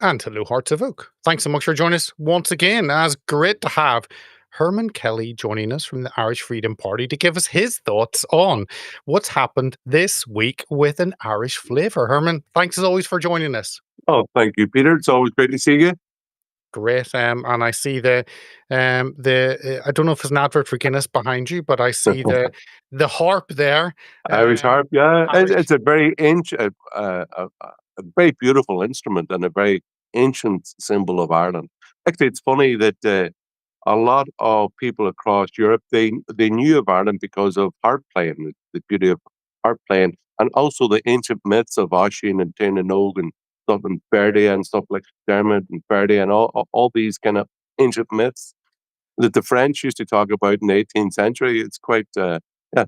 And hello, Hearts of Oak. Thanks so much for joining us once again. It's great to have Hermann Kelly joining us from the Irish Freedom Party to give us his thoughts on what's happened this week with an Irish flavour. Herman, thanks as always for joining us. Oh, thank you, Peter. It's always great to see you. Great, and I see the I don't know if it's an advert for Guinness behind you, but I see the harp there. Irish harp, yeah, it's Irish. a very ancient, a very beautiful instrument and a very ancient symbol of Ireland. Actually, it's funny that a lot of people across Europe they knew of Ireland because of harp playing, the beauty of harp playing, and also the ancient myths of Oisin and Tain and Og and stuff and Verdi and stuff like Dermot and Verdi and all these kind of ancient myths that the French used to talk about in the 18th century. It's quite yeah.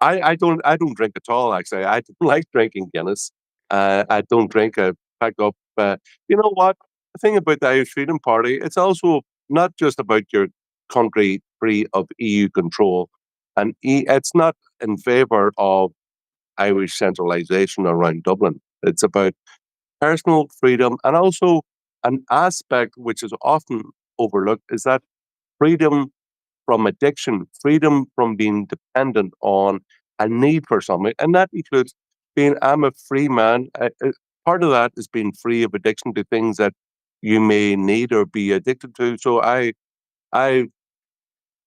I don't drink at all. Actually, I don't like drinking Guinness. I don't drink. I pack up. You know what? The thing about the Irish Freedom Party, it's also not just about your country free of EU control, and it's not in favour of Irish centralisation around Dublin. It's about personal freedom, and also an aspect which is often overlooked is that freedom from addiction, freedom from being dependent on a need for something. And that includes being, I'm a free man. Part of that is being free of addiction to things that you may need or be addicted to. So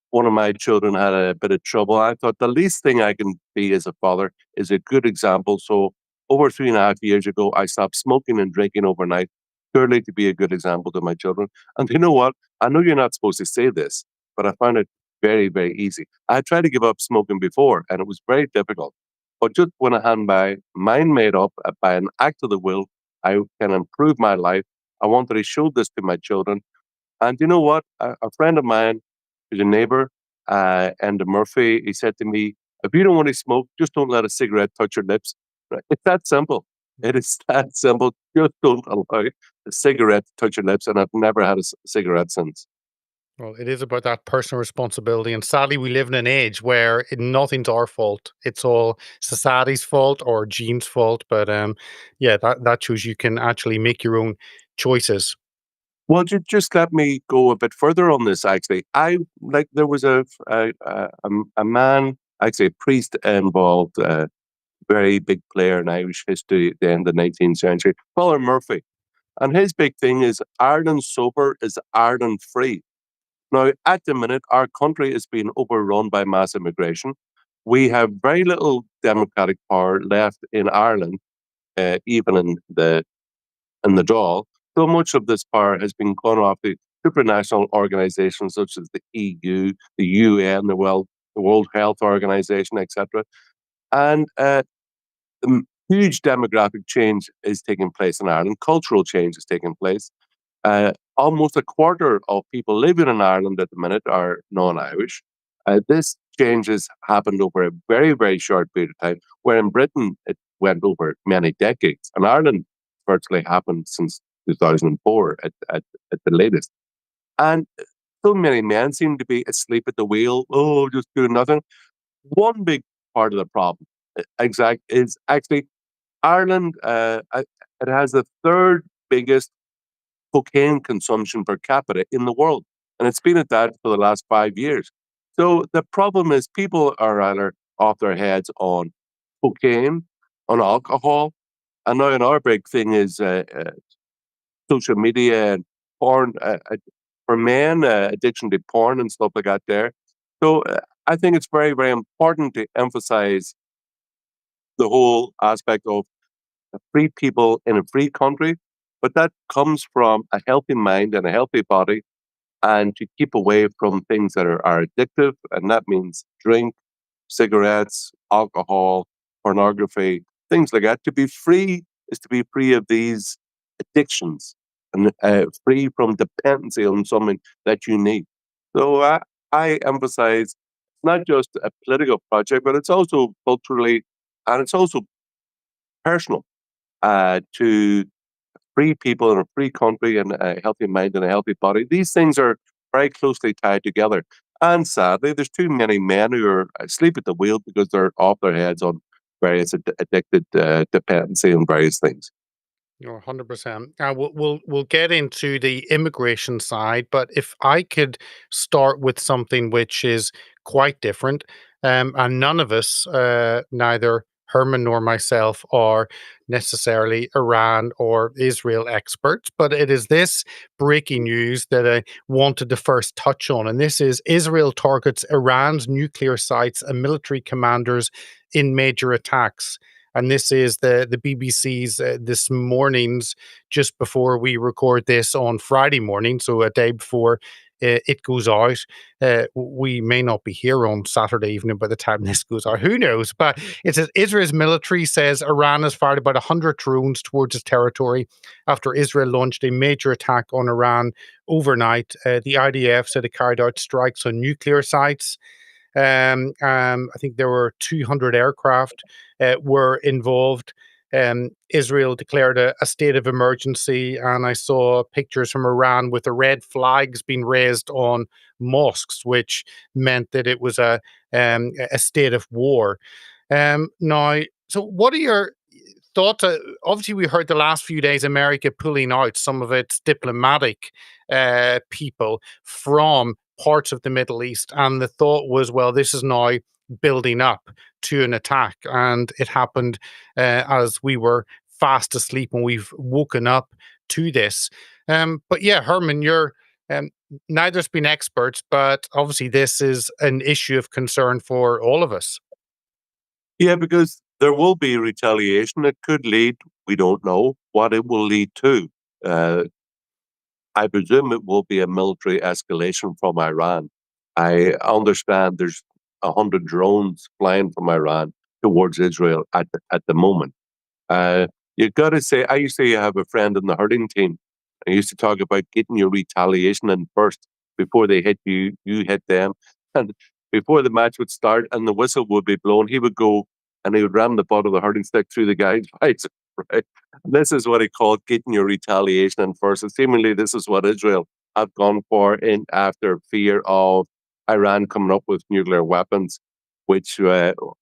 one of my children had a bit of trouble. I thought the least thing I can be as a father is a good example. So over 3.5 years ago, I stopped smoking and drinking overnight, purely to be a good example to my children. And you know what? I know you're not supposed to say this, but I found it very, very easy. I had tried to give up smoking before, and it was very difficult. But just when I had my mind made up by an act of the will, I can improve my life. I wanted to show this to my children. And you know what? A friend of mine who's a neighbor, and Murphy, he said to me, if you don't want to smoke, just don't let a cigarette touch your lips. Right? It's that simple. It is that simple. Just don't allow a cigarette to touch your lips. And I've never had a cigarette since. Well, it is about that personal responsibility, and sadly, we live in an age where nothing's our fault. It's all society's fault or genes' fault. But yeah, that shows you can actually make your own choices. Well, just let me go a bit further on this. Actually, I like there was a man, actually a priest involved, very big player in Irish history at the end of the 19th century, Father Murphy, and his big thing is Ireland sober is Ireland free. Now, at the minute, our country is being overrun by mass immigration. We have very little democratic power left in Ireland, even in the Dáil. So much of this power has been gone off to supranational organizations such as the EU, the UN, the World Health Organization, etc. And huge demographic change is taking place in Ireland. Cultural change is taking place. Almost a quarter of people living in Ireland at the minute are non-Irish. This change has happened over a very, very short period of time, where in Britain it went over many decades. And Ireland virtually happened since 2004 at the latest. And so many men seem to be asleep at the wheel, oh, just doing nothing. One big part of the problem is actually Ireland. It has the third biggest cocaine consumption per capita in the world. And it's been at that for the last 5 years. So the problem is people are either off their heads on cocaine, on alcohol, and now another big thing is social media and porn. For men, addiction to porn and stuff like that there. So I think it's very, very important to emphasize the whole aspect of free people in a free country, but that comes from a healthy mind and a healthy body, and to keep away from things that are addictive, and that means drink, cigarettes, alcohol, pornography, things like that. To be free is to be free of these addictions and free from dependency on something that you need. So I emphasize it's not just a political project, but it's also culturally and it's also personal to free people in a free country and a healthy mind and a healthy body. These things are very closely tied together. And sadly, there's too many men who are asleep at the wheel because they're off their heads on various addicted dependency on various things. You're 100%. We'll get into the immigration side, but if I could start with something which is quite different, and none of us, neither Herman nor myself, are necessarily Iran or Israel experts, but it is this breaking news that I wanted to first touch on, and this is Israel targets Iran's nuclear sites and military commanders in major attacks. And this is the BBC's this morning's, just before we record this on Friday morning, so a day before it goes out. We may not be here on Saturday evening by the time this goes out. Who knows? But it says Israel's military says Iran has fired about 100 drones towards its territory after Israel launched a major attack on Iran overnight. The IDF said it carried out strikes on nuclear sites. I think there were 200 aircraft were involved. Israel declared a state of emergency, and I saw pictures from Iran with the red flags being raised on mosques, which meant that it was a state of war. Now, so what are your thoughts? Obviously, we heard the last few days America pulling out some of its diplomatic people from parts of the Middle East, and the thought was, well, this is now building up to an attack, and it happened as we were fast asleep, and we've woken up to this. But yeah, Herman, you're um, neither's been experts, but obviously this is an issue of concern for all of us. Yeah, because there will be retaliation. It could lead, we don't know what it will lead to. Uh, I presume it will be a military escalation from Iran. I understand there's 100 drones flying from Iran towards Israel at the moment. Uh, you got to say, I used to have a friend in the hurling team. I used to talk about getting your retaliation in first before they hit you, you hit them. And before the match would start and the whistle would be blown, he would go and he would ram the butt of the hurling stick through the guy's visor. Right? And this is what he called getting your retaliation in first. And seemingly, this is what Israel have gone for in after fear of Iran coming up with nuclear weapons, which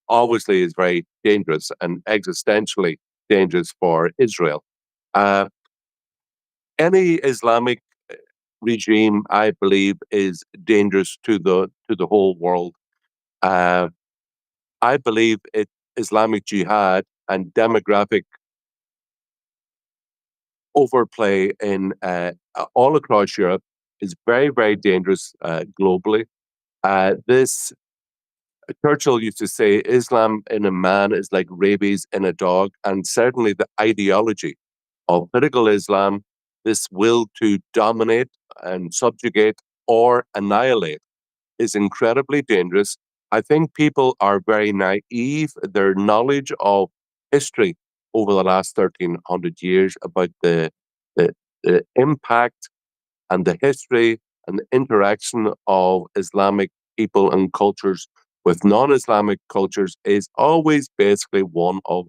obviously is very dangerous and existentially dangerous for Israel. Uh, any Islamic regime, I believe, is dangerous to the whole world. Uh, I believe Islamic Jihad and demographic overplay in all across Europe is very, very dangerous globally. This Churchill used to say, Islam in a man is like rabies in a dog, and certainly the ideology of political Islam, this will to dominate and subjugate or annihilate, is incredibly dangerous. I think people are very naive. Their knowledge of history over the last 1300 years about the, the impact and the history and the interaction of Islamic people and cultures with non Islamic cultures is always basically one of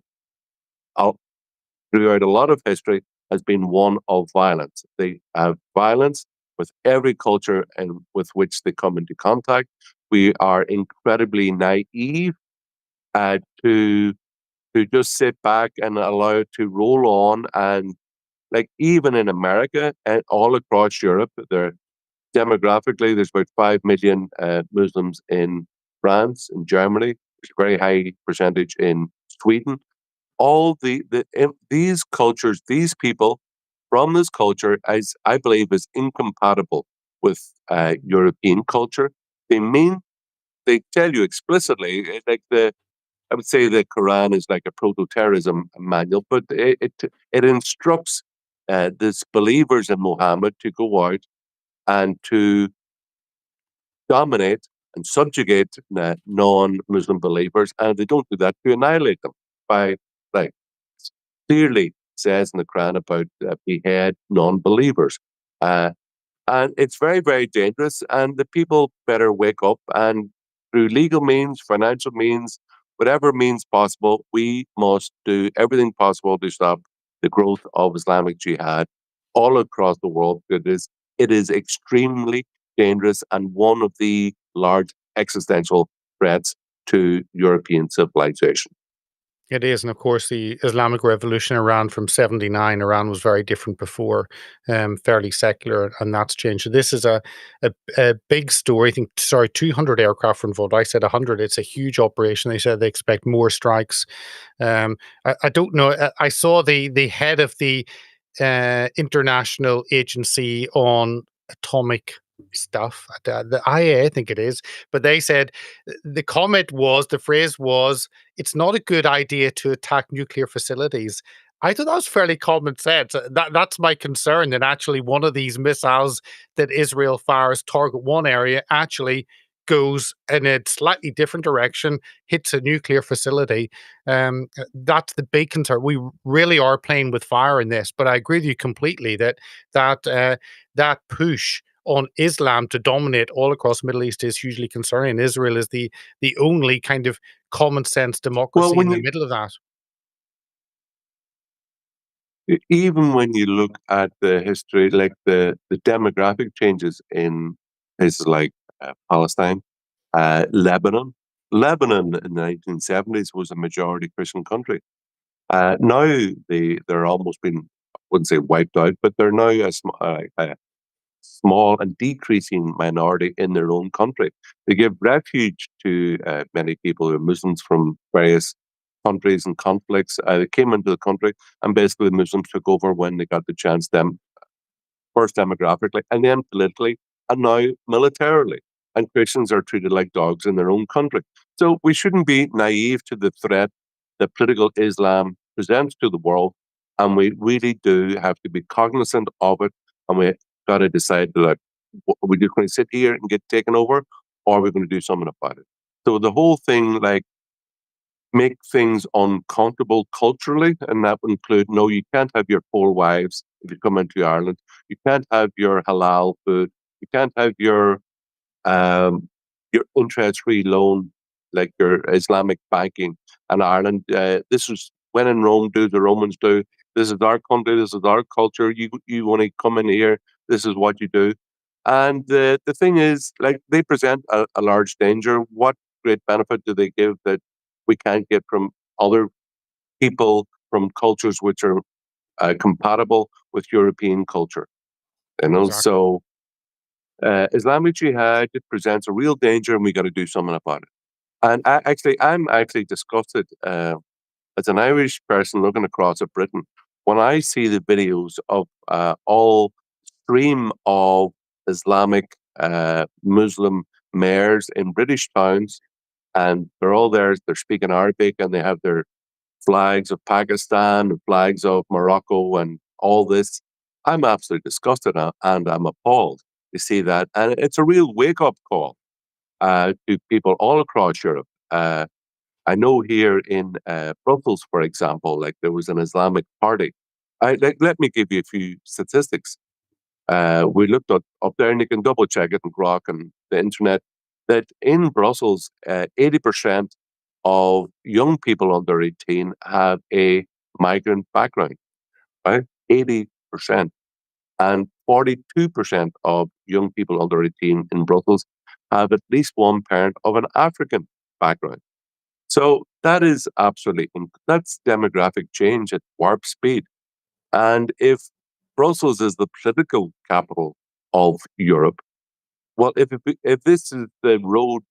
throughout a lot of history has been one of violence. They have violence with every culture and with which they come into contact. We are incredibly naive uh, to to just sit back and allow it to roll on. And like even in America and all across Europe, there demographically there's about 5 million Muslims in France, in Germany. There's a very high percentage in Sweden. All these cultures, these people from this culture, as I believe, is incompatible with European culture. They mean they tell you explicitly, like I would say the Quran is like a proto-terrorism manual, but it instructs these believers in Muhammad to go out and to dominate and subjugate non-Muslim believers, and they don't do that to annihilate them by like clearly says in the Quran about behead non-believers. Uh, and it's very, very dangerous. And the people better wake up and through legal means, financial means, whatever means possible, we must do everything possible to stop the growth of Islamic Jihad all across the world. It is extremely dangerous and one of the large existential threats to European civilization. It is, and of course, the Islamic Revolution Iran from '79. Iran was very different before, fairly secular, and that's changed. So this is a big story. I think, sorry, 200 aircraft were involved. I said 100. It's a huge operation. They said they expect more strikes. I don't know. I saw the head of the International Agency on Atomic stuff, the IA, I think it is, but they said the comment was, the phrase was, it's not a good idea to attack nuclear facilities. I thought that was fairly common sense. That's my concern, that actually one of these missiles that Israel fires target one area actually goes in a slightly different direction, hits a nuclear facility. That's the big concern. We really are playing with fire in this, but I agree with you completely that that push on Islam to dominate all across the Middle East is hugely concerning. Israel is the only kind of common sense Well, democracy in when the you middle of that. even when you look at the history, like the demographic changes in places like Palestine, Lebanon in the 1970s was a majority Christian country. Now they're almost been, I wouldn't say wiped out, but they're now a small and decreasing minority in their own country. They give refuge to many people who are Muslims from various countries and conflicts. They came into the country, and basically Muslims took over when they got the chance. Them first demographically, and then politically, and now militarily. And Christians are treated like dogs in their own country. So we shouldn't be naive to the threat that political Islam presents to the world. And we really do have to be cognizant of it. And we got to decide, like, are we just going to sit here and get taken over, or are we going to do something about it? So the whole thing, like, make things uncomfortable culturally, and that would include, no, you can't have your four wives if you come into Ireland. You can't have your halal food. You can't have your interest-free loan, like your Islamic banking in Ireland. This is when in Rome, do the Romans do. This is our country. This is our culture. You want to come in here. This is what you do. And the thing is, like, they present a large danger. What great benefit do they give that we can't get from other people from cultures which are compatible with European culture? You know, Exactly. so Islamic Jihad presents a real danger, and we got to do something about it. And I'm actually disgusted as an Irish person looking across at Britain when I see the videos of all stream of Islamic Muslim mayors in British towns, and they're all there. They're speaking Arabic, and they have their flags of Pakistan, flags of Morocco, and all this. I'm absolutely disgusted and I'm appalled to see that. And it's a real wake up call to people all across Europe. I know here in Brussels, for example, like there was an Islamic party. Let me give you a few statistics. We looked up there, and you can double check it in Grok and the internet, that in Brussels, 80% of young people under 18 have a migrant background, right? 80%. And 42% of young people under 18 in Brussels have at least one parent of an African background. So that is that's demographic change at warp speed. And if Brussels is the political capital of Europe, well, if this is the road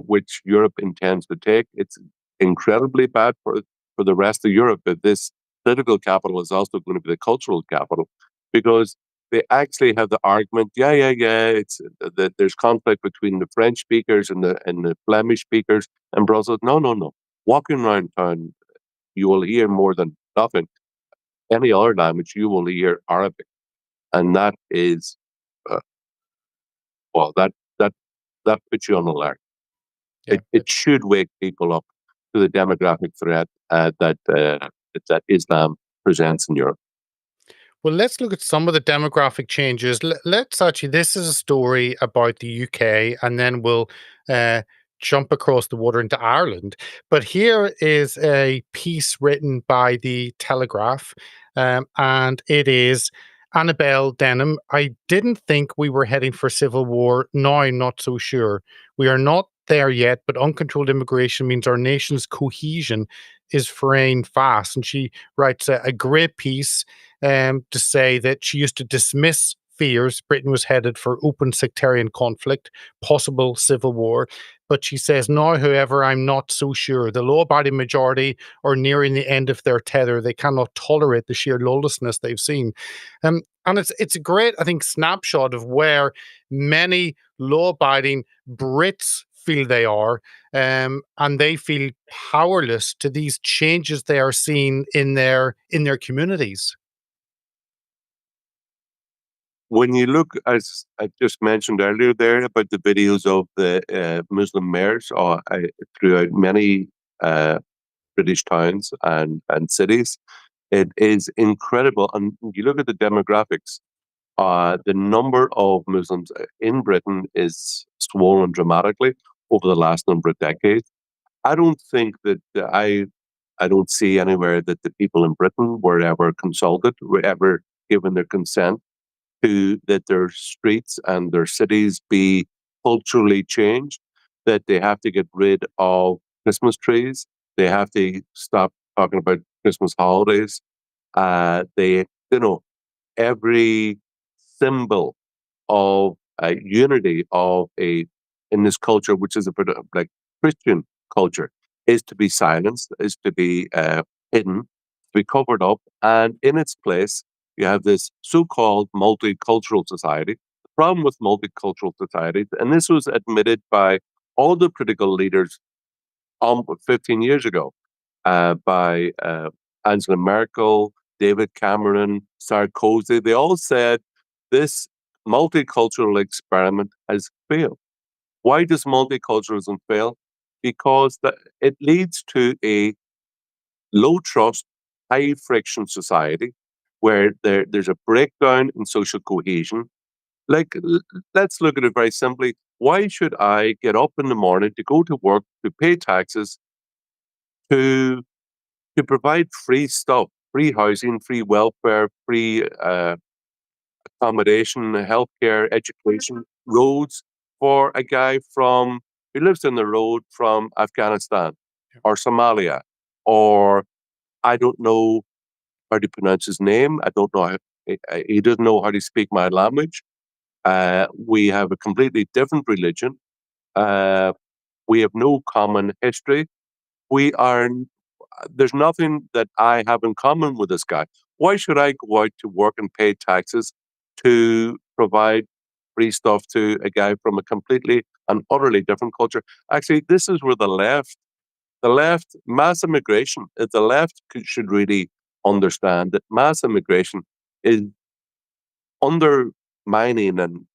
which Europe intends to take, it's incredibly bad for the rest of Europe. If this political capital is also going to be the cultural capital, because they actually have the argument, yeah, it's that there's conflict between the French speakers and the Flemish speakers in Brussels. No. Walking around town, you will hear more than nothing any other language. You will hear Arabic, and that is uh, well, that that puts you on alert. Yeah. It should wake people up to the demographic threat that Islam presents in Europe. Well, let's look at some of the demographic changes. Let's actually, this is a story about the UK, and then we'll uh, jump across the water into Ireland. But here is a piece written by the Telegraph, and it is Annabelle Denham. I didn't think we were heading for civil war. Now I'm not so sure. We are not there yet, but uncontrolled immigration means our nation's cohesion is fraying fast. And she writes a great piece to say that she used to dismiss fears Britain was headed for open sectarian conflict, possible civil war. But she says, now, however, I'm not so sure. The law abiding majority are nearing the end of their tether. They cannot tolerate the sheer lawlessness they've seen. And it's a great, I think, snapshot of where many law-abiding Brits feel they are, and they feel powerless to these changes they are seeing in their communities. When you look, as I just mentioned earlier there, about the videos of the Muslim mayors throughout many uh, British towns and cities, it is incredible. And you look at the demographics, the number of Muslims in Britain is swollen dramatically over the last number of decades. I don't think that I don't see anywhere that the people in Britain were ever consulted, were ever given their consent to that their streets and their cities be culturally changed, that they have to get rid of Christmas trees, they have to stop talking about Christmas holidays. They, you know, every symbol of unity of a in this culture, which is a bit of like Christian culture, is to be silenced, is to be hidden, to be covered up, and in its place, you have this so-called multicultural society. The problem with multicultural societies, and this was admitted by all the political leaders 15 years ago, by Angela Merkel, David Cameron, Sarkozy. They all said this multicultural experiment has failed. Why does multiculturalism fail? Because it leads to a low trust, high friction society where there's a breakdown in social cohesion. Like, let's look at it very simply. Why should I get up in the morning to go to work, to pay taxes, to provide free stuff, free housing, free welfare, free accommodation, healthcare, education, roads for a guy from who lives in the road from Afghanistan or Somalia, or I don't know how to pronounce his name. I don't know. He doesn't know how to speak my language. We have a completely different religion. Uh, we have no common history. We are there's nothing that I have in common with this guy. Why should I go out to work and pay taxes to provide free stuff to a guy from a completely and utterly different culture? Actually, this is where the left, mass immigration, the left should really understand that mass immigration is undermining and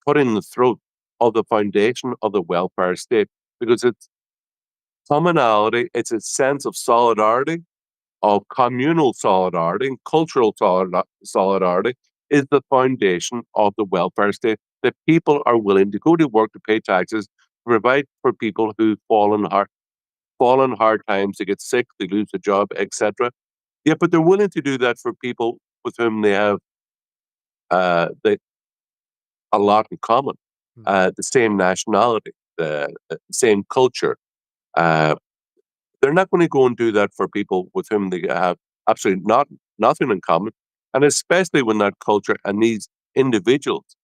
cutting the throat of the foundation of the welfare state because it's commonality, it's a sense of solidarity, of communal solidarity and cultural solidarity is the foundation of the welfare state. That people are willing to go to work to pay taxes, to provide for people who fall in hard times, they get sick, they lose a job, etc. Yeah, but they're willing to do that for people with whom they have they, a lot in common, Mm. the same nationality, the same culture. Uh, They're not going to go and do that for people with whom they have absolutely nothing in common. And especially when that culture and these individuals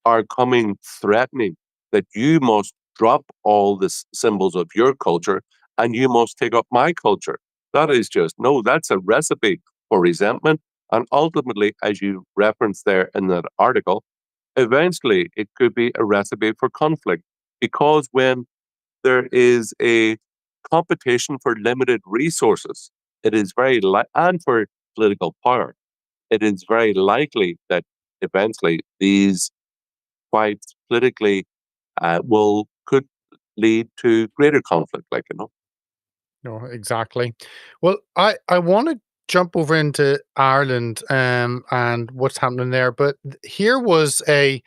are coming threatening that you must drop all the symbols of your culture and you must take up my culture. That is just, no, that's a recipe for resentment. And ultimately, as you referenced there in that article, eventually it could be a recipe for conflict. Because when there is a competition for limited resources, it is and for political power, it is very likely that eventually these fights politically will could lead to greater conflict. Like you know, No, exactly. Well, I want to jump over into Ireland and what's happening there, but here was a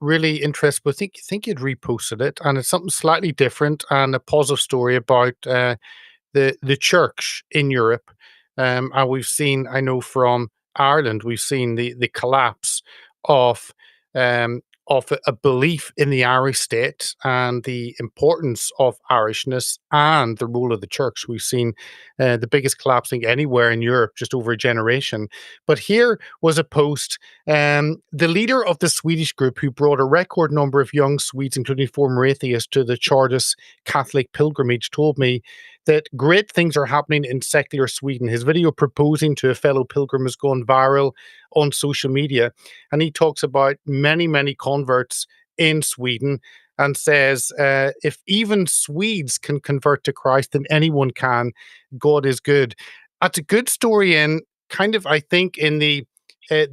really interesting. I think you'd reposted it, and it's something slightly different and a positive story about the church in Europe. And we've seen, I know from Ireland, we've seen the collapse of um, of a belief in the Irish state and the importance of Irishness and the role of the church. We've seen the biggest collapsing anywhere in Europe just over a generation. But here was a post. The leader of the Swedish group, who brought a record number of young Swedes, including former atheists, to the Chartist Catholic pilgrimage, told me that great things are happening in secular Sweden. His video proposing to a fellow pilgrim has gone viral on social media. And he talks about many, many converts in Sweden and says, if even Swedes can convert to Christ, then anyone can. God is good. That's a good story in kind of, I think, in the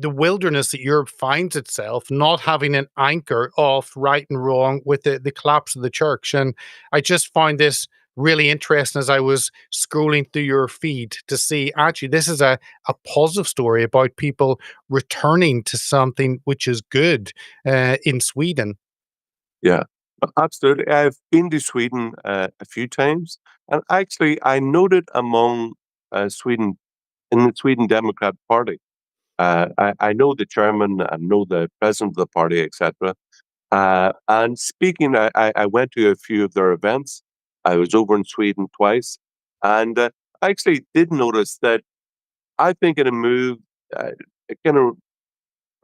wilderness that Europe finds itself, not having an anchor of right and wrong with the collapse of the church. And I just find this really interesting as I was scrolling through your feed to see actually this is a positive story about people returning to something which is good in Sweden. Yeah, absolutely. I've been to Sweden a few times, and actually, I noted among Sweden in the Sweden Democrat Party. I know the chairman, I know the president of the party, etc. And speaking, I went to a few of their events. I was over in Sweden twice, and I actually did notice that I think in a move, a kind of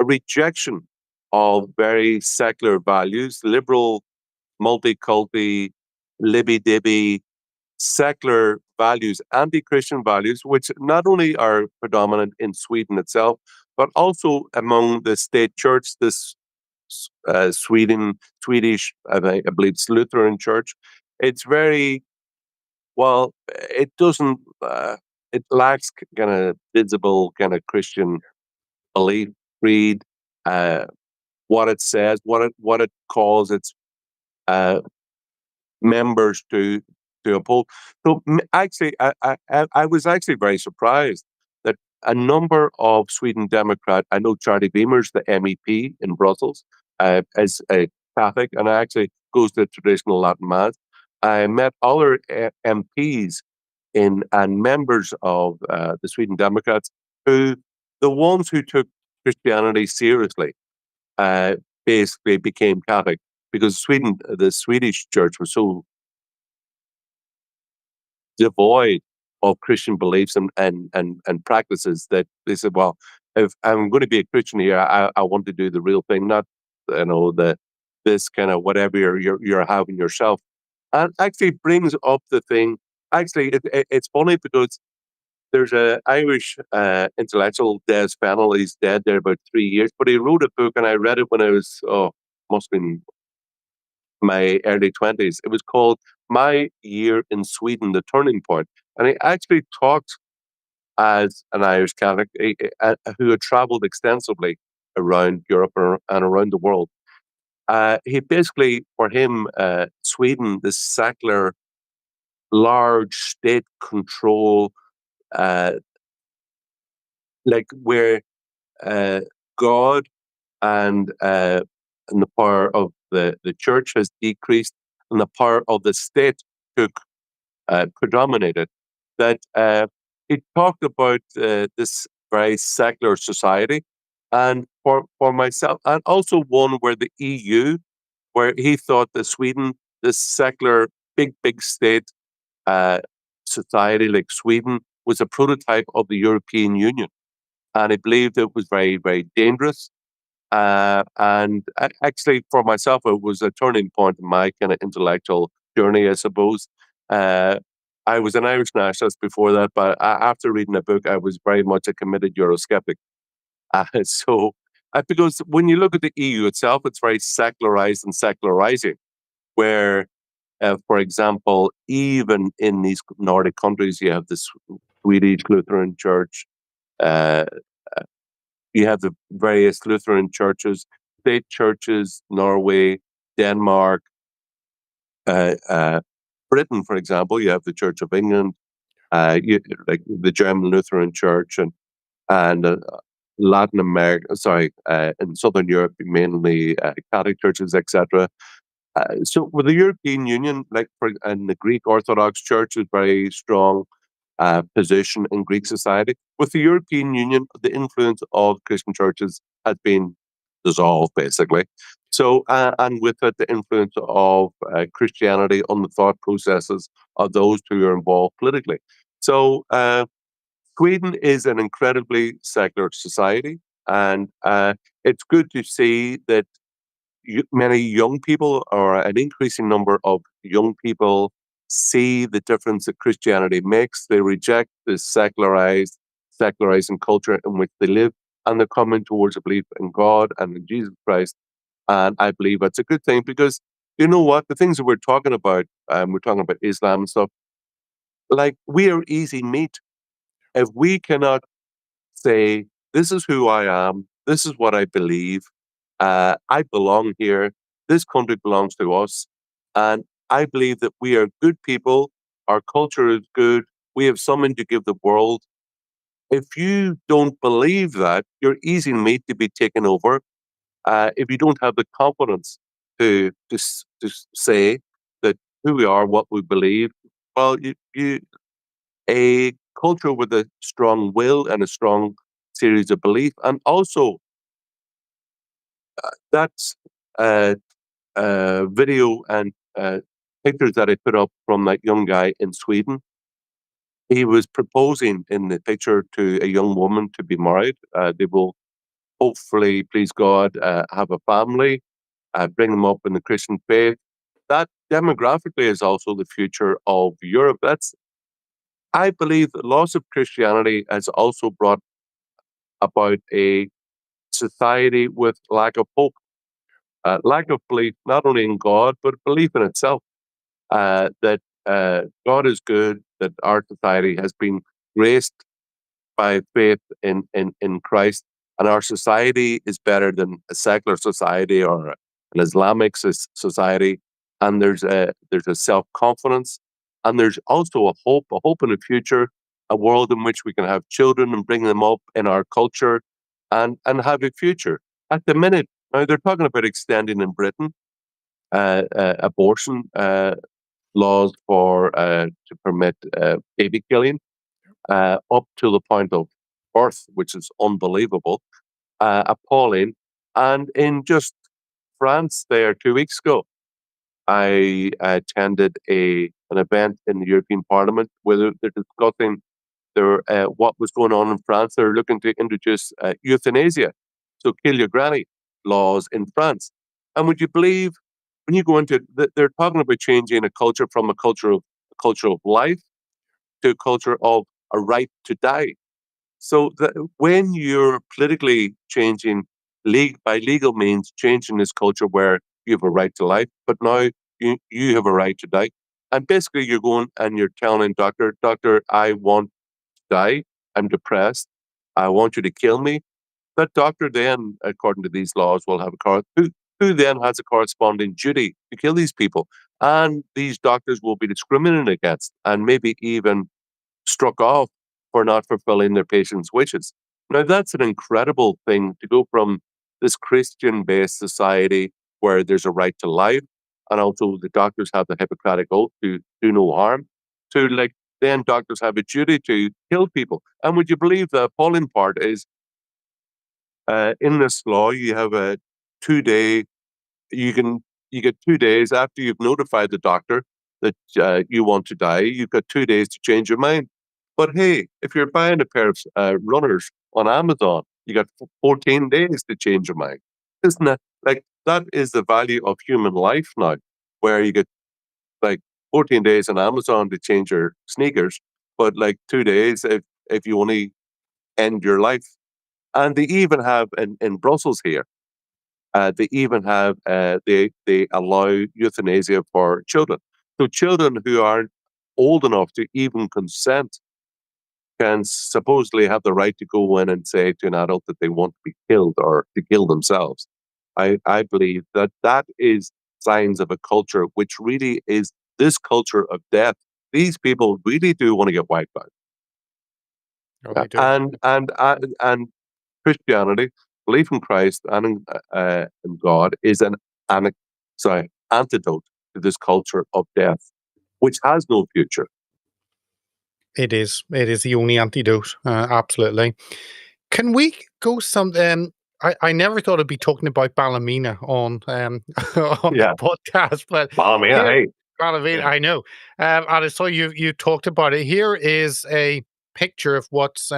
a rejection of very secular values, liberal, multi-culti, libby-dibby, secular values, anti-Christian values, which not only are predominant in Sweden itself, but also among the state church, this Swedish, I believe it's Lutheran church. It's very, well, it doesn't, it lacks kind of visible kind of Christian belief, creed, uh, what it says, what it calls its uh, members to uphold. So actually, I was actually very surprised that a number of Sweden Democrat. I know Charlie Beamer's the MEP in Brussels, is a Catholic, and actually goes to traditional Latin mass. I met other MPs in and members of the Sweden Democrats who the ones who took Christianity seriously uh, basically became Catholic because Sweden, the Swedish church was so devoid of Christian beliefs and practices that they said, well, if I'm going to be a Christian here, I want to do the real thing, not the this kind of whatever you're having yourself. And actually brings up the thing. Actually, it's funny because there's a Irish intellectual, Des Fennell. He's dead there about 3 years, but he wrote a book, and I read it when I was must have been my early 20s. It was called My Year in Sweden, The Turning Point. And he actually talked as an Irish Catholic who had traveled extensively around Europe and around the world. He basically, for him, Sweden, this secular, large state control, uh, like where uh, God and the power of the church has decreased and the power of the state took predominated. That he talked about this very secular society, and for myself, and also one where the EU, where he thought that Sweden, this secular big state uh, society like Sweden, was a prototype of the European Union, and he believed it was very dangerous. Actually, for myself, it was a turning point in my kind of intellectual journey, I suppose. Uh, I was an Irish nationalist before that, but after reading the book, I was very much a committed Eurosceptic. Because when you look at the EU itself, it's very secularized and secularizing, where, for example, even in these Nordic countries, you have the Swedish Lutheran Church, uh, you have the various Lutheran churches, state churches, Norway, Denmark, Britain, for example. You have the Church of England, like the German Lutheran Church, and Latin America. Sorry, in Southern Europe, mainly Catholic churches, etc. So with the European Union, and the Greek Orthodox Church is very strong position in Greek society. With the European Union, the influence of Christian churches has been dissolve, basically. So, and with it, the influence of Christianity on the thought processes of those who are involved politically. So, Sweden is an incredibly secular society, and it's good to see that many young people, or an increasing number of young people, see the difference that Christianity makes. They reject the secularizing culture in which they live, and they're coming towards a belief in God and in Jesus Christ. And I believe that's a good thing because you know what? The things that we're talking about Islam and stuff, like we are easy meat. If we cannot say, this is who I am, this is what I believe, I belong here, this country belongs to us, and I believe that we are good people, our culture is good, we have something to give the world. If you don't believe that, you're easy meat to be taken over. If you don't have the confidence to say that who we are, what we believe, well, a culture with a strong will and a strong series of belief, and also that's video and pictures that I put up from that young guy in Sweden. He was proposing in the picture to a young woman to be married. They will hopefully, please God, have a family, bring them up in the Christian faith. That demographically is also the future of Europe. I believe the loss of Christianity has also brought about a society with lack of hope, lack of belief, not only in God, but belief in itself, that God is good, that our society has been graced by faith in Christ, and our society is better than a secular society or an Islamic society. And there's a self confidence, and there's also a hope in the future, a world in which we can have children and bring them up in our culture, and have a future. At the minute, now they're talking about extending in Britain abortion laws for to permit baby killing up to the point of birth, which is unbelievable, appalling. And in just France, there 2 weeks ago, I attended an event in the European Parliament where they're discussing what was going on in France. They're looking to introduce euthanasia, so kill your granny laws in France. And would you believe when you go into they're talking about changing a culture from a culture of life to a culture of a right to die. So that when you're politically changing by legal means, changing this culture where you have a right to life, but now you have a right to die. And basically you're going and you're telling a doctor, I want to die. I'm depressed. I want you to kill me. That doctor then, according to these laws, will have who then has a corresponding duty to kill these people. And these doctors will be discriminated against and maybe even struck off for not fulfilling their patients' wishes. Now, that's an incredible thing to go from this Christian based society where there's a right to life, and also the doctors have the Hippocratic oath to do no harm, to like then doctors have a duty to kill people. And would you believe the appalling part is in this law, you have a 2 day you can you get 2 days after you've notified the doctor that you want to die. You've got 2 days to change your mind. But hey, if you're buying a pair of runners on Amazon, you got 14 days to change your mind. Isn't that like that is the value of human life now, where you get like 14 days on Amazon to change your sneakers, but like 2 days if you only end your life. And they even have in Brussels here they even have they allow euthanasia for children. So children who aren't old enough to even consent can supposedly have the right to go in and say to an adult that they want to be killed or to kill themselves. I believe that that is signs of a culture which really is this culture of death. These people really do want to get wiped out. Oh, they do. And Christianity, belief in Christ and in God is an antidote to this culture of death, which has no future. It is. It is the only antidote. Absolutely. Can we go some? I never thought I'd be talking about Ballymena on on the Yeah, podcast, but Ballymena, here hey. Ballymena, Yeah. I know. And I saw you talked about it. Here is a picture of what's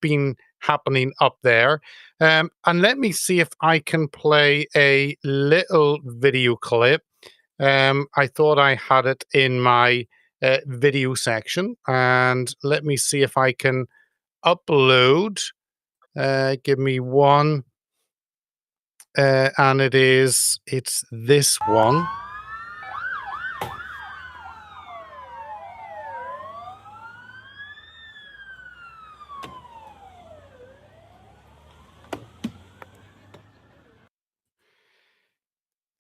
been happening up there. And let me see if I can play a little video clip. I thought I had it in my video section, and let me see if I can upload. Give me one, and it's this one.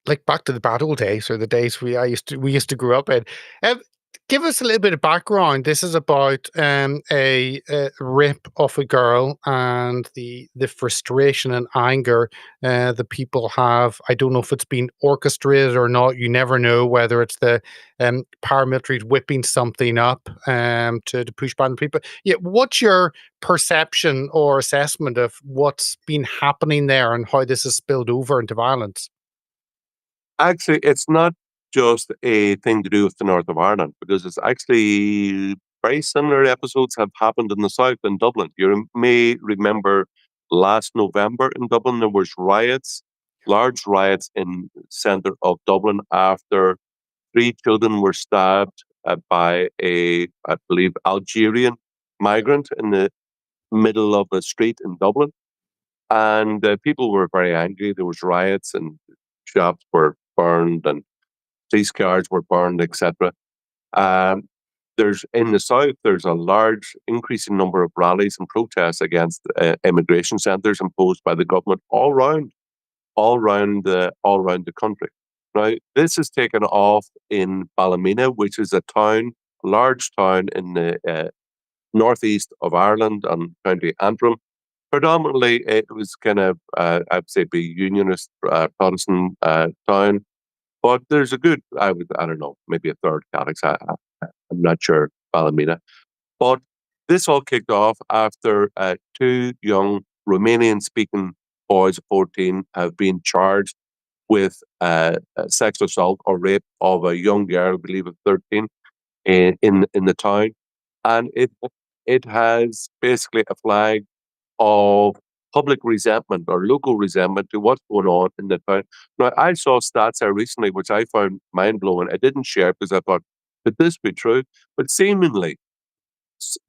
Like back to the bad old days, or the days we used to grow up in. Um, Give us a little bit of background. This is about a rape of a girl and the frustration and anger the people have. I don't know if it's been orchestrated or not. You never know whether it's the paramilitaries whipping something up to push back on people. Yeah, what's your perception or assessment of what's been happening there and how this has spilled over into violence? Actually, it's not just a thing to do with the north of Ireland, because it's actually very similar episodes have happened in the south in Dublin. You may remember last November in Dublin, there was riots, large riots in the centre of Dublin after three children were stabbed by a, I believe, Algerian migrant in the middle of a street in Dublin. And people were very angry. There was riots and shops were burned and police cars were burned, etc. Um, there's in the south. There's a large increasing number of rallies and protests against immigration centres imposed by the government all around the country. Now, this has taken off in Ballymena, which is a town, a large town in the northeast of Ireland and County Antrim. Predominantly, it was kind of, I'd say, be unionist Protestant town, but there's a good, I don't know, maybe a third Catholics. I'm not sure, Ballymena. But this all kicked off after two young Romanian speaking boys of 14 have been charged with sexual assault or rape of a young girl, I believe of 13, in the town. And it has basically a flag of public resentment or local resentment to what's going on in the town. Now, I saw stats there recently, which I found mind blowing. I didn't share because I thought, could this be true? But seemingly,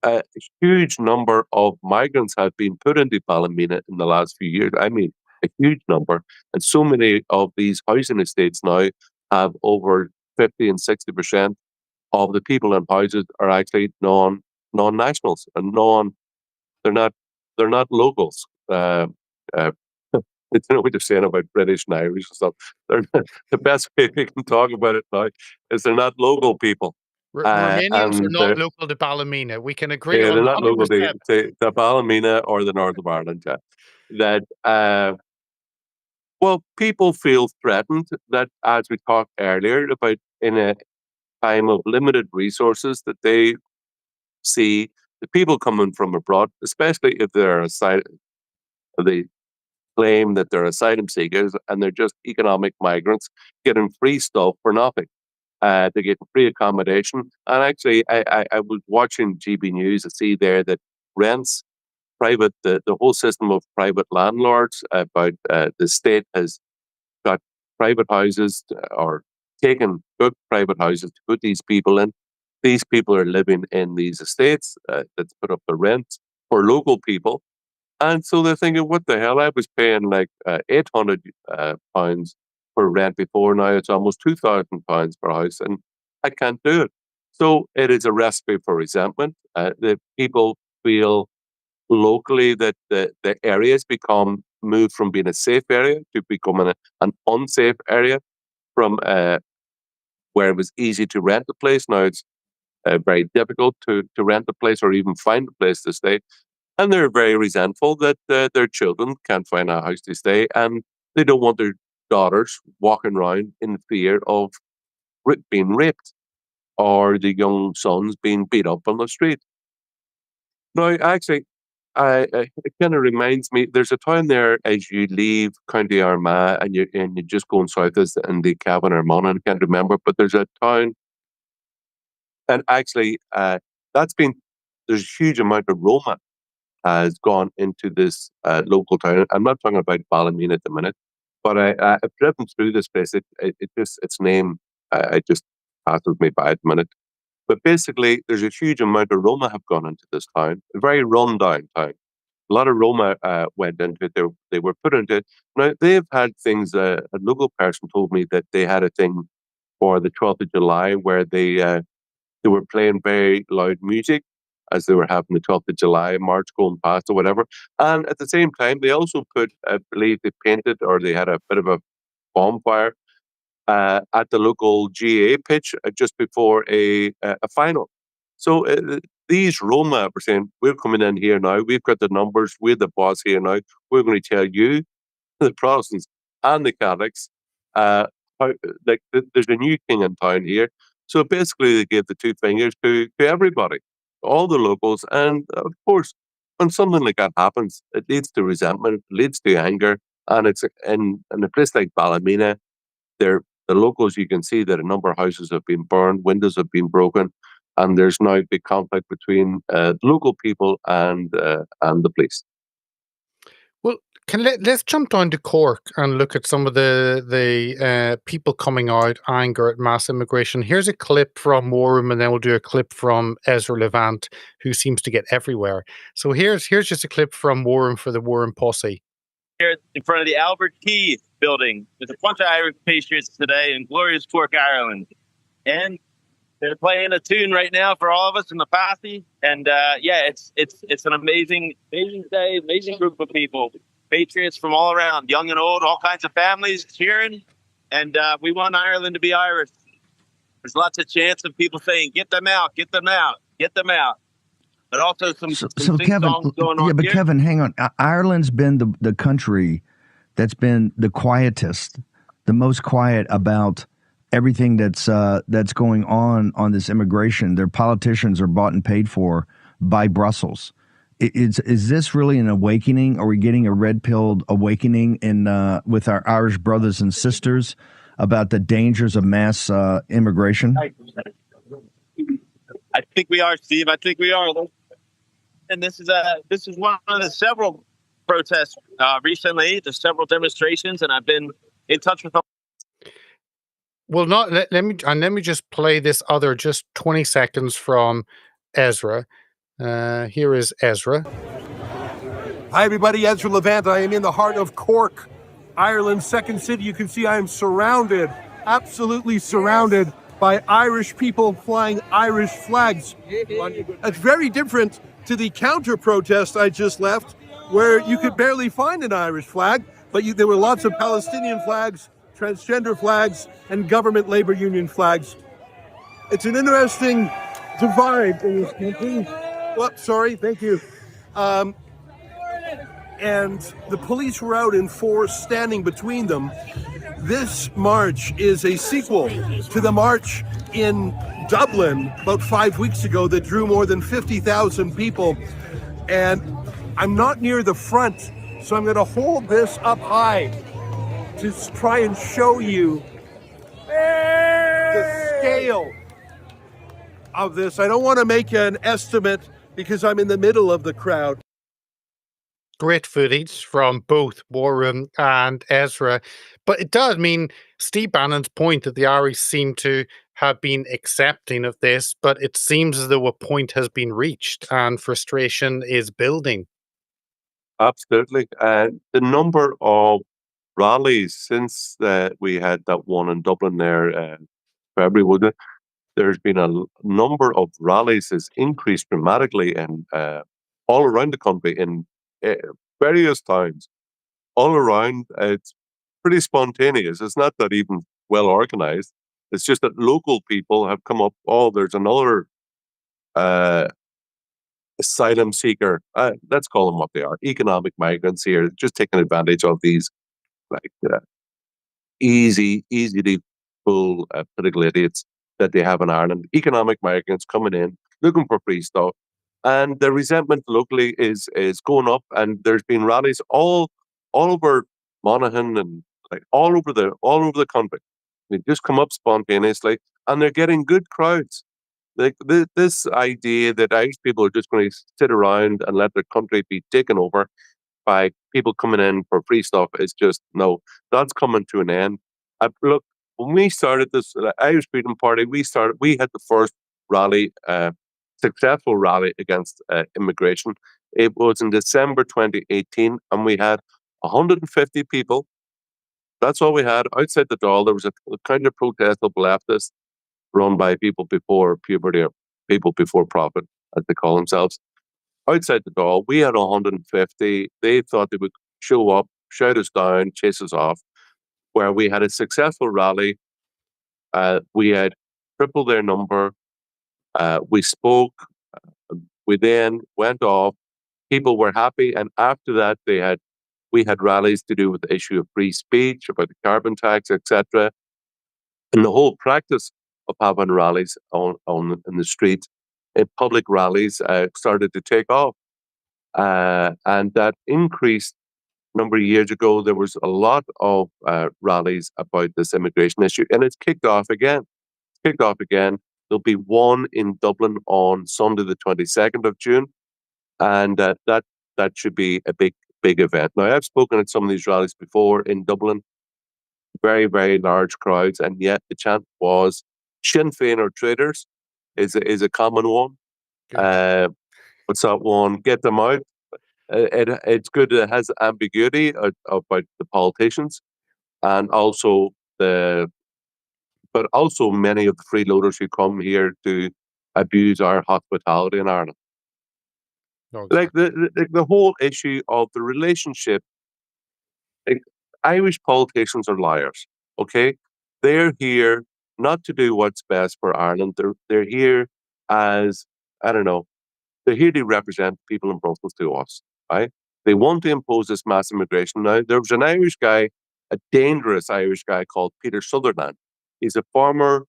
a huge number of migrants have been put into Ballymena in the last few years. I mean, a huge number. And so many of these housing estates now have over 50 and 60% of the people in houses are actually non nationals and they're not they're not locals. Uh, it's you know what they're saying about British and Irish and stuff. They're not, the best way we can talk about it now is they're not local people, Romanians are and not local to Ballymena. We can agree they're on not local 100%. to Ballymena or the north of Ireland. Yeah. That well, people feel threatened. That as we talked earlier about in a time of limited resources, that they see the people coming from abroad, especially if they're they claim that they're asylum seekers and they're just economic migrants getting free stuff for nothing. They get free accommodation. And actually, I was watching GB News to see there that rents, the whole system of private landlords, about the state has got private houses or taken good private houses to put these people in. These people are living in these estates that's put up the rent for local people, and so they're thinking, what the hell? I was paying like £800 for rent before. Now it's almost £2,000 per house, and I can't do it. So it is a recipe for resentment. The people feel locally that the areas become moved from being a safe area to becoming an unsafe area. From where it was easy to rent a place, now it's very difficult to rent a place or even find a place to stay. And they're very resentful that their children can't find a house to stay, and they don't want their daughters walking around in fear of being raped or the young sons being beat up on the street. Now, actually, it kind of reminds me. There's a town there as you leave County Armagh, and you're just going south as in the Cavan Armagh. I can't remember, but there's a town, and actually, that's been there's a huge amount of Roma has gone into this local town. I'm not talking about Ballymena at the minute, but I've driven through this place. It just its name it just passes me by at the minute. But basically, there's a huge amount of Roma have gone into this town, a very run-down town. A lot of Roma went into it. They were put into it. Now, they've had things, a local person told me that they had a thing for the 12th of July where they were playing very loud music as they were having the 12th of July march going past or whatever. And at the same time, they also put, I believe they painted or they had a bit of a bonfire at the local GA pitch just before a final. So these Roma were saying, we're coming in here now. We've got the numbers. We're the boss here now. We're going to tell you, the Protestants and the Catholics, how, there's a new king in town here. So basically, they gave the two fingers to everybody, all the locals. And of course, when something like that happens, it leads to resentment, it leads to anger. And it's in a place like Ballymena, the locals, you can see that a number of houses have been burned, windows have been broken, and there's now a big conflict between local people and the police. Well, let's jump down to Cork and look at some of the people coming out anger at mass immigration. Here's a clip from Warham, and then we'll do a clip from Ezra Levant, who seems to get everywhere. So here's just a clip from Warham for the Warham posse. Here in front of the Albert Key building, there's a bunch of Irish patriots today in glorious Cork, Ireland, and they're playing a tune right now for all of us in the party. And it's an amazing day, amazing group of people, patriots from all around, young and old, all kinds of families cheering. And we want Ireland to be Irish. There's lots of chants of people saying, "Get them out, get them out, get them out." But also some Kevin, going on. Yeah, but here. Kevin, hang on. Ireland's been the country that's been the quietest, the most quiet about everything that's going on this immigration. Their politicians are bought and paid for by Brussels. Is this really an awakening? Are we getting a red-pilled awakening with our Irish brothers and sisters about the dangers of mass immigration? I think we are, Steve. I think we are. And this is one of the several protests recently. There's several demonstrations, and I've been in touch with them. Well, let me just play this other just 20 seconds from Ezra. Here is Ezra. Hi, everybody. Ezra Levant. I am in the heart of Cork, Ireland's second city. You can see I am surrounded, absolutely surrounded by Irish people flying Irish flags. It's very different to the counter-protest I just left, where you could barely find an Irish flag, but there were lots of Palestinian flags, transgender flags, and government labor union flags. It's an interesting divide in this country. Well, sorry, thank you. And the police were out in force, standing between them. This march is a sequel to the march in Dublin about 5 weeks ago that drew more than 50,000 people. And I'm not near the front, so I'm going to hold this up high to try and show you the scale of this. I don't want to make an estimate because I'm in the middle of the crowd. Great footage from both Warham and Ezra. But it does mean Steve Bannon's point that the Irish seem to have been accepting of this, but it seems as though a point has been reached and frustration is building. Absolutely. The number of rallies since we had that one in Dublin there, February, was it? There's been a number of rallies has increased dramatically and all around the country in various towns. All around, it's pretty spontaneous. It's not that even well organized. It's just that local people have come up. Oh, there's another asylum seeker. Let's call them what they are. Economic migrants here, just taking advantage of these like easy to fool political idiots that they have in Ireland. Economic migrants coming in, looking for free stuff, and the resentment locally is going up. And there's been rallies all over Monaghan and like all over the country. They just come up spontaneously, and they're getting good crowds. Like this idea that Irish people are just going to sit around and let their country be taken over by people coming in for free stuff is just no. That's coming to an end. Look, when we started this Irish Freedom Party, we had the first rally, successful rally against immigration. It was in December 2018, and we had 150 people. That's all we had outside the door. There was a counter protest of leftists run by people before puberty, or people before profit, as they call themselves. Outside the door, we had 150. They thought they would show up, shout us down, chase us off. Where we had a successful rally, we had tripled their number. We spoke. We then went off. People were happy, and after that, we had rallies to do with the issue of free speech, about the carbon tax, etc. And the whole practice of having rallies in the street, in public rallies, started to take off, and that increased. A number of years ago, there was a lot of rallies about this immigration issue, and it's kicked off again. There'll be one in Dublin on Sunday, the 22nd of June, and that should be a big event. Now, I've spoken at some of these rallies before in Dublin, very, very large crowds, and yet the chant was Sinn Féin are traitors is a common one. What's that one? Get them out. It's good. It has ambiguity about the politicians, and also but also many of the freeloaders who come here to abuse our hospitality in Ireland. No, Like the whole issue of the relationship. Like, Irish politicians are liars. Okay, they're here not to do what's best for Ireland. They're here as, I don't know. They're here to represent people in Brussels to us. Right? They want to impose this mass immigration. Now, there was an Irish guy, a dangerous Irish guy called Peter Mcilvenna. He's a former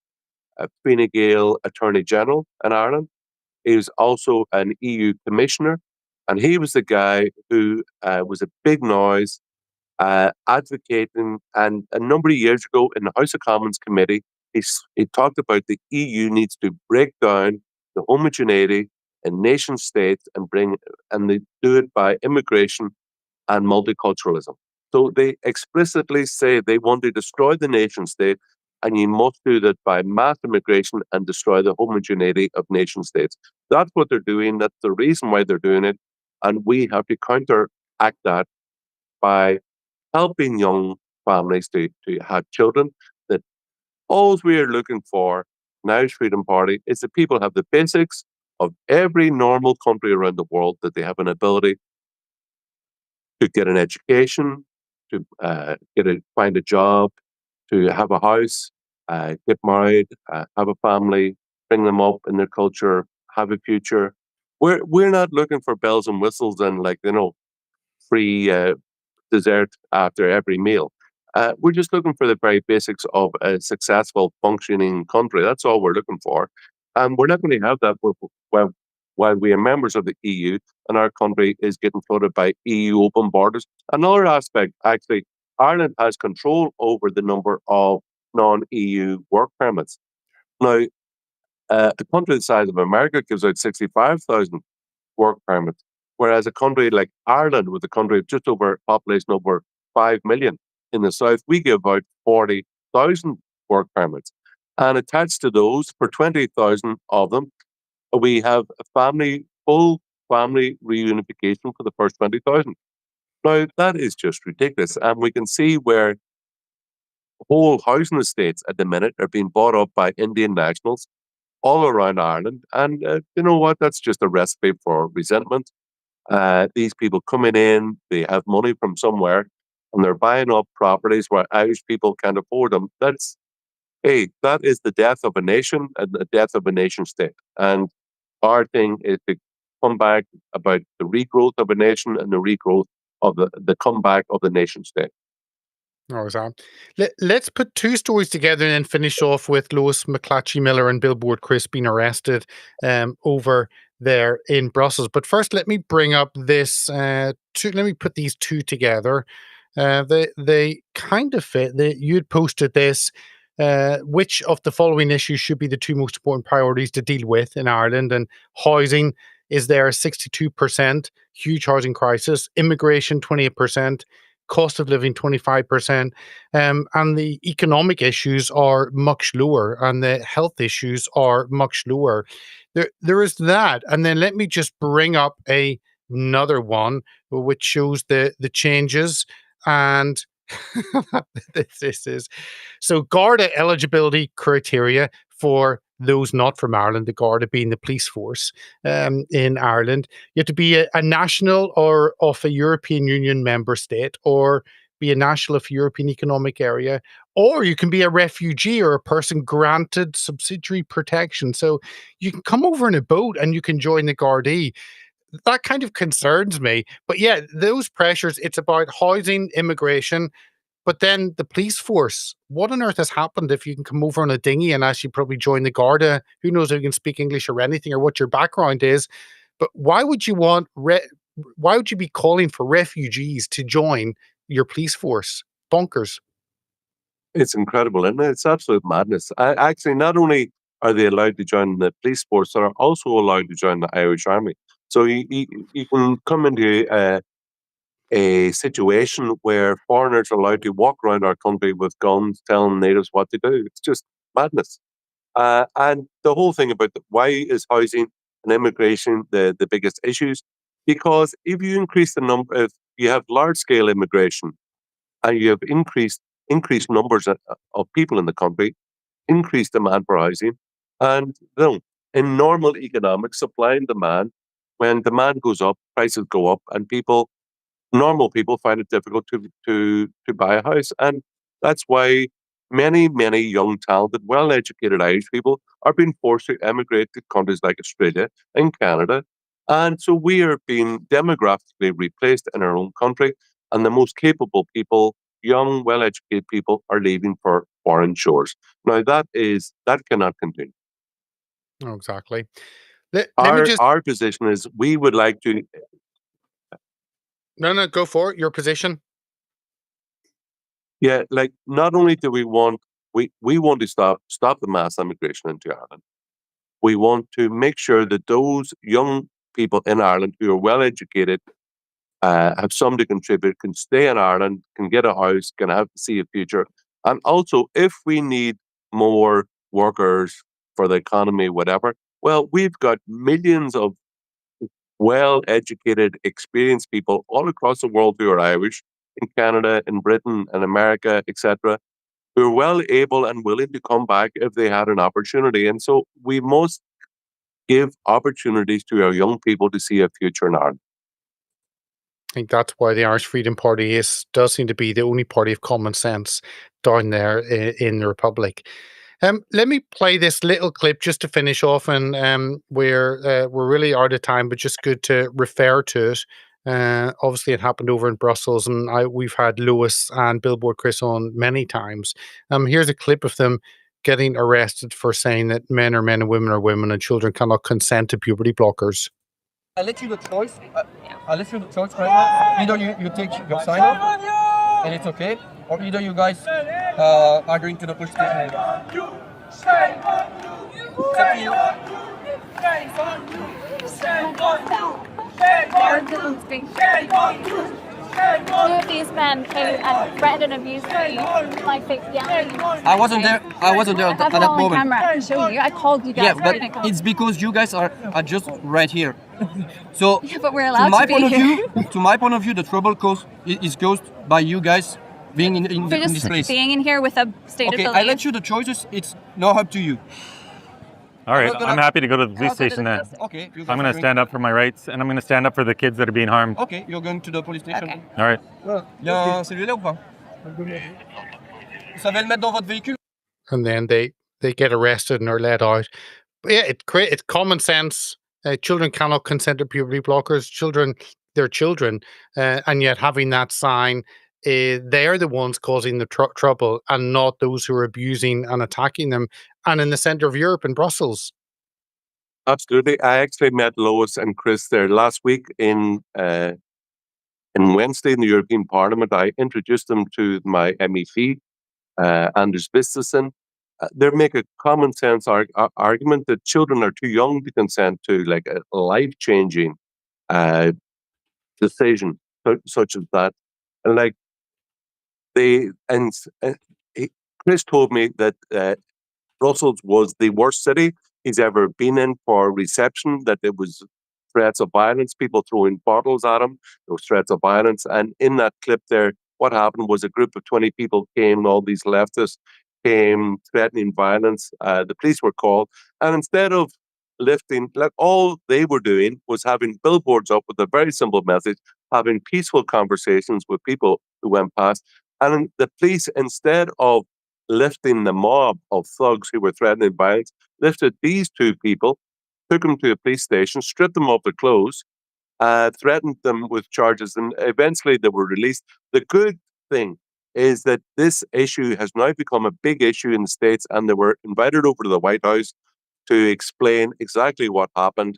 Fine Gael Attorney General in Ireland. He was also an EU Commissioner, and he was the guy who was a big noise advocating. And a number of years ago in the House of Commons committee, he talked about the EU needs to break down the homogeneity in nation states and they do it by immigration and multiculturalism. So they explicitly say they want to destroy the nation state, and you must do that by mass immigration and destroy the homogeneity of nation states. That's what they're doing. That's the reason why they're doing it. And we have to counteract that by helping young families to have children. That all we are looking for in the Irish Freedom Party is that people have the basics of every normal country around the world, that they have an ability to get an education, to find a job, to have a house, get married, have a family, bring them up in their culture, have a future. We're not looking for bells and whistles and free dessert after every meal. We're just looking for the very basics of a successful, functioning country. That's all we're looking for. And we're not going to have that while we are members of the EU and our country is getting flooded by EU open borders. Another aspect, actually, Ireland has control over the number of non-EU work permits. Now, a country the size of America gives out 65,000 work permits, whereas a country like Ireland, with a country of just over population over 5 million in the south, we give out 40,000 work permits. And attached to those, for 20,000 of them, we have full family reunification for the first 20,000. Now, that is just ridiculous. And we can see where whole housing estates at the minute are being bought up by Indian nationals all around Ireland. And you know what? That's just a recipe for resentment. These people coming in, they have money from somewhere, and they're buying up properties where Irish people can't afford them. That is the death of a nation and the death of a nation state. And our thing is to come back about the regrowth of a nation and the regrowth of the comeback of the nation state. Oh, Sam. Let's put two stories together and then finish off with Lois McClatchy Miller and Billboard Chris being arrested over there in Brussels. But first, let me bring up this. Let me put these two together. They kind of fit. You'd posted this. Which of the following issues should be the two most important priorities to deal with in Ireland? And housing is there 62%, huge housing crisis, immigration 28%, cost of living 25%, and the economic issues are much lower, and the health issues are much lower. There is that, and then let me just bring up another one which shows the changes and. this is so Garda eligibility criteria for those not from Ireland, the Garda being the police force in Ireland. You have to be a national or of a European Union member state, or be a national of European Economic Area, or you can be a refugee or a person granted subsidiary protection. So you can come over in a boat and you can join the Gardaí. That kind of concerns me. But yeah, those pressures, it's about housing, immigration, but then the police force. What on earth has happened if you can come over on a dinghy and actually probably join the Garda? Who knows if you can speak English or anything or what your background is? But why would you why would you be calling for refugees to join your police force? Bonkers. It's incredible, and it's absolute madness. Actually, not only are they allowed to join the police force, they're also allowed to join the Irish Army. So you can come into a situation where foreigners are allowed to walk around our country with guns, telling natives what to do. It's just madness. And the whole thing about why is housing and immigration the biggest issues? Because if you increase the number, if you have large scale immigration and you have increased numbers of people in the country, increased demand for housing, and in normal economics, supply and demand, when demand goes up, prices go up, and normal people find it difficult to buy a house. And that's why many young, talented, well-educated Irish people are being forced to emigrate to countries like Australia and Canada. And so we are being demographically replaced in our own country, and the most capable people, young, well-educated people, are leaving for foreign shores. Now that cannot continue. Oh, exactly. Let me just Our position is we would like to. no, go for it. Your position. Yeah, like not only do we want to stop the mass immigration into Ireland, we want to make sure that those young people in Ireland who are well educated, have some to contribute, can stay in Ireland, can get a house, can see a future, and also if we need more workers for the economy, whatever. Well, we've got millions of well-educated, experienced people all across the world who are Irish, in Canada, in Britain, in America, etc., who are well able and willing to come back if they had an opportunity. And so we must give opportunities to our young people to see a future in Ireland. I think that's why the Irish Freedom Party does seem to be the only party of common sense down there in the Republic. Let me play this little clip just to finish off, and we're really out of time, but just good to refer to it. Obviously, it happened over in Brussels, and we've had Lewis and Billboard Chris on many times. Here's a clip of them getting arrested for saying that men are men and women are women, and children cannot consent to puberty blockers. I let you the choice. I let you the choice right now. Either you take your sign off, and it's okay, or either you guys are going to the police station. It's up to you. Two of these men came and threatened and abused me. Like they yelling. I wasn't there. I wasn't there at I have that it all on moment. camera. I can show you. I called you guys. Yeah, You but didn't come. it's because you guys are just right here. So Yeah, but we're to allowed my to be point of here. view, to my point of view, the trouble is caused by you guys being in We're this just place. being in here with a stated Okay, belief. I let you the choices. It's now up to you. All right, I'm gonna- I'm happy to go to the police I'll go to station the then. police station. Okay, you guys I'm going are to stand up for my rights, and I'm going to stand up for the kids that are being harmed. Okay, you're going to the police station. Okay. All right. Il y a un celui-là ou pas? Vous savez le mettre dans votre véhicule? And then they get arrested and are let out. But yeah, it's common sense. Children cannot consent to puberty blockers. They're children, and yet having that sign, they're the ones causing the trouble, and not those who are abusing and attacking them. And in the center of Europe, in Brussels, Absolutely. I actually met Lois and Chris there last week in Wednesday in the European Parliament. I introduced them to my MEP, Anders Vistesen. They make a common sense argument that children are too young to consent to like a life changing uh, decision such as that. And like they and Chris told me that Brussels was the worst city he's ever been in for reception, that there was threats of violence, people throwing bottles at him, there was threats of violence. And in that clip there, what happened was a group of 20 people came, all these leftists came threatening violence. The police were called. And instead of lifting, like all they were doing was having billboards up with a very simple message, having peaceful conversations with people who went past. And the police, instead of lifting the mob of thugs who were threatening violence, lifted these two people, took them to a police station, stripped them of their clothes, threatened them with charges, and eventually they were released. The good thing is that this issue has now become a big issue in the States, and they were invited over to the White House to explain exactly what happened.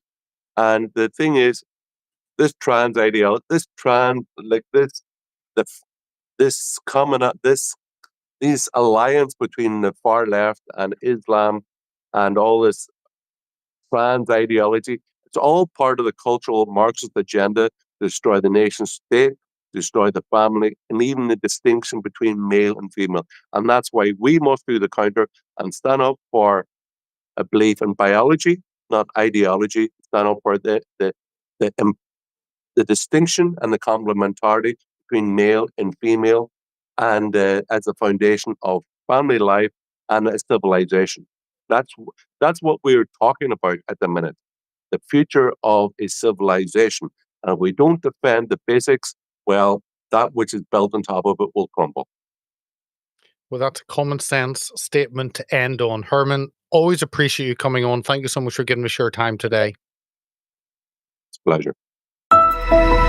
And the thing is, this trans ideology, this trans, like the, this common, this alliance between the far left and Islam and all this trans ideology, it's all part of the cultural Marxist agenda to destroy the nation state, destroy the family, and even the distinction between male and female. And that's why we must do the counter and stand up for a belief in biology, not ideology. Stand up for the, um, the distinction and the complementarity between male and female, and as a foundation of family life and a civilization. That's what we're talking about at the minute. The future of a civilization. And if we don't defend the basics, well, that which is built on top of it will crumble. Well, that's a common sense statement to end on. Herman, always appreciate you coming on. Thank you so much for giving us your time today. It's a pleasure.